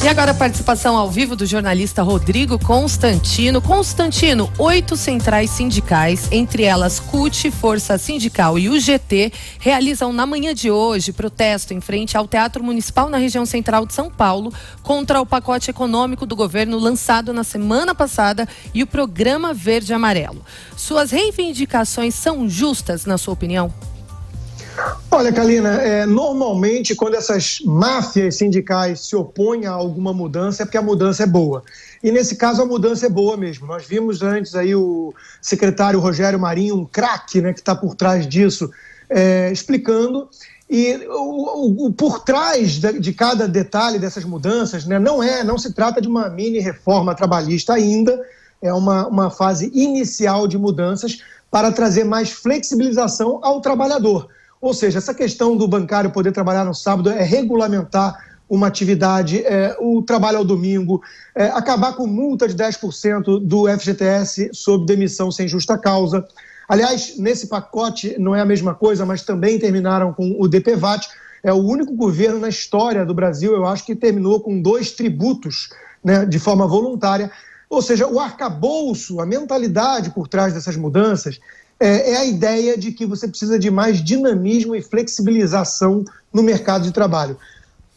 E agora a participação ao vivo do jornalista Rodrigo Constantino. Constantino, 8 centrais sindicais, entre elas CUT, Força Sindical e UGT, realizam na manhã de hoje protesto em frente ao Teatro Municipal na região central de São Paulo contra o pacote econômico do governo lançado na semana passada e o Programa Verde e Amarelo. Suas reivindicações são justas, na sua opinião? Olha, Kalina, normalmente quando essas máfias sindicais se opõem a alguma mudança é porque a mudança é boa. E nesse caso a mudança é boa mesmo. Nós vimos antes aí o secretário Rogério Marinho, um craque, né, que está por trás disso, explicando. E por trás de cada detalhe dessas mudanças, né, não se trata de uma mini reforma trabalhista ainda, é uma fase inicial de mudanças para trazer mais flexibilização ao trabalhador. Ou seja, essa questão do bancário poder trabalhar no sábado é regulamentar uma atividade, o trabalho ao domingo, acabar com multa de 10% do FGTS sob demissão sem justa causa. Aliás, nesse pacote não é a mesma coisa, mas também terminaram com o DPVAT. É o único governo na história do Brasil, eu acho, que terminou com 2 tributos, né, de forma voluntária. Ou seja, o arcabouço, a mentalidade por trás dessas mudanças é a ideia de que você precisa de mais dinamismo e flexibilização no mercado de trabalho.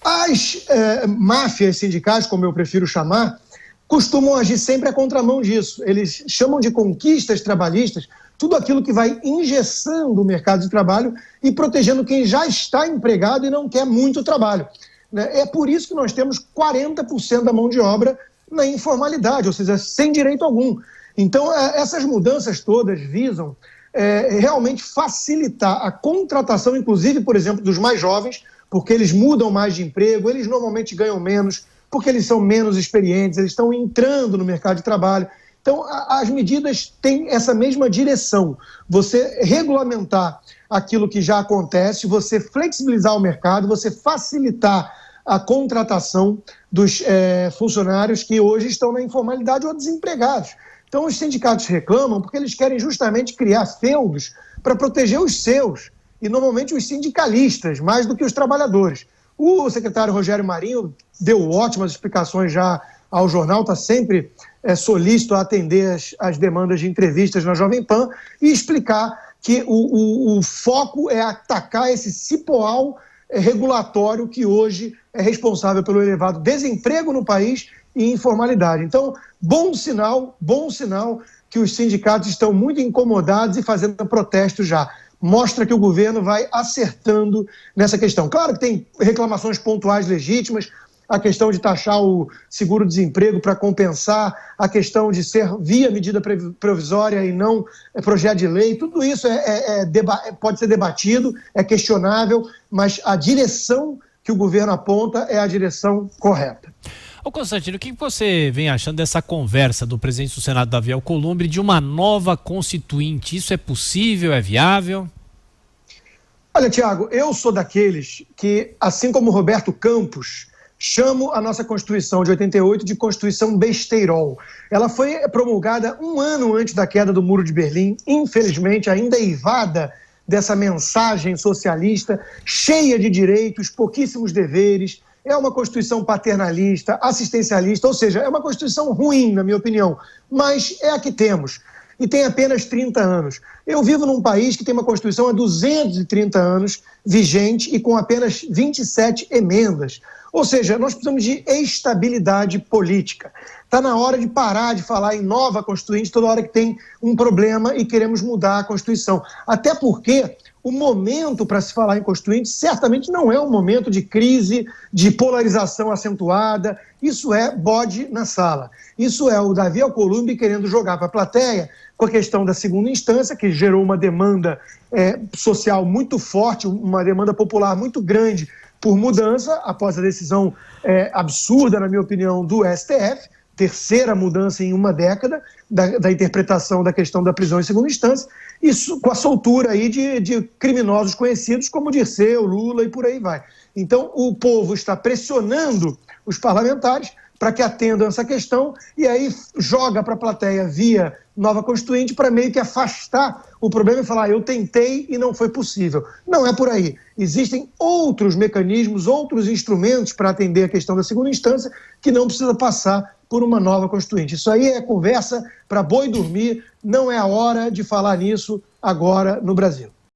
As máfias sindicais, como eu prefiro chamar, costumam agir sempre à contramão disso. Eles chamam de conquistas trabalhistas tudo aquilo que vai engessando o mercado de trabalho e protegendo quem já está empregado e não quer muito trabalho. É por isso que nós temos 40% da mão de obra na informalidade, ou seja, sem direito algum. Então, essas mudanças todas visam realmente facilitar a contratação, inclusive, por exemplo, dos mais jovens, porque eles mudam mais de emprego, eles normalmente ganham menos, porque eles são menos experientes, eles estão entrando no mercado de trabalho. Então, as medidas têm essa mesma direção. Você regulamentar aquilo que já acontece, você flexibilizar o mercado, você facilitar a contratação dos funcionários que hoje estão na informalidade ou desempregados. Então, os sindicatos reclamam porque eles querem justamente criar feudos para proteger os seus, e normalmente os sindicalistas, mais do que os trabalhadores. O secretário Rogério Marinho deu ótimas explicações já ao jornal, está sempre solícito a atender as demandas de entrevistas na Jovem Pan e explicar que o foco é atacar esse cipoal regulatório que hoje é responsável pelo elevado desemprego no país e informalidade. Então, bom sinal que os sindicatos estão muito incomodados e fazendo protesto já. Mostra que o governo vai acertando nessa questão. Claro que tem reclamações pontuais legítimas, a questão de taxar o seguro-desemprego para compensar, a questão de ser via medida provisória e não projeto de lei, tudo isso pode ser debatido, é questionável, mas a direção que o governo aponta é a direção correta. Ô Constantino, o que você vem achando dessa conversa do presidente do Senado, Davi Alcolumbre, de uma nova constituinte? Isso é possível, é viável? Olha, Tiago, eu sou daqueles que, assim como Roberto Campos, chamo a nossa Constituição de 88 de Constituição besteirol. Ela foi promulgada um ano antes da queda do Muro de Berlim, infelizmente ainda eivada dessa mensagem socialista, cheia de direitos, pouquíssimos deveres. É uma Constituição paternalista, assistencialista, ou seja, é uma Constituição ruim, na minha opinião, mas é a que temos. E tem apenas 30 anos. Eu vivo num país que tem uma Constituição há 230 anos, vigente e com apenas 27 emendas. Ou seja, nós precisamos de estabilidade política. Está na hora de parar de falar em nova Constituinte toda hora que tem um problema e queremos mudar a Constituição. Até porque o momento para se falar em Constituinte certamente não é um momento de crise, de polarização acentuada. Isso é bode na sala. Isso é o Davi Alcolumbre querendo jogar para a plateia com a questão da segunda instância, que gerou uma demanda social muito forte, uma demanda popular muito grande por mudança, após a decisão absurda, na minha opinião, do STF, terceira mudança em uma década da interpretação da questão da prisão em segunda instância, isso com a soltura aí de criminosos conhecidos como Dirceu, Lula e por aí vai. Então, o povo está pressionando os parlamentares para que atendam essa questão e aí joga para a plateia via nova Constituinte para meio que afastar o problema e falar, eu tentei e não foi possível. Não é por aí. Existem outros mecanismos, outros instrumentos para atender a questão da segunda instância que não precisa passar por uma nova Constituinte. Isso aí é conversa para boi dormir, não é a hora de falar nisso agora no Brasil.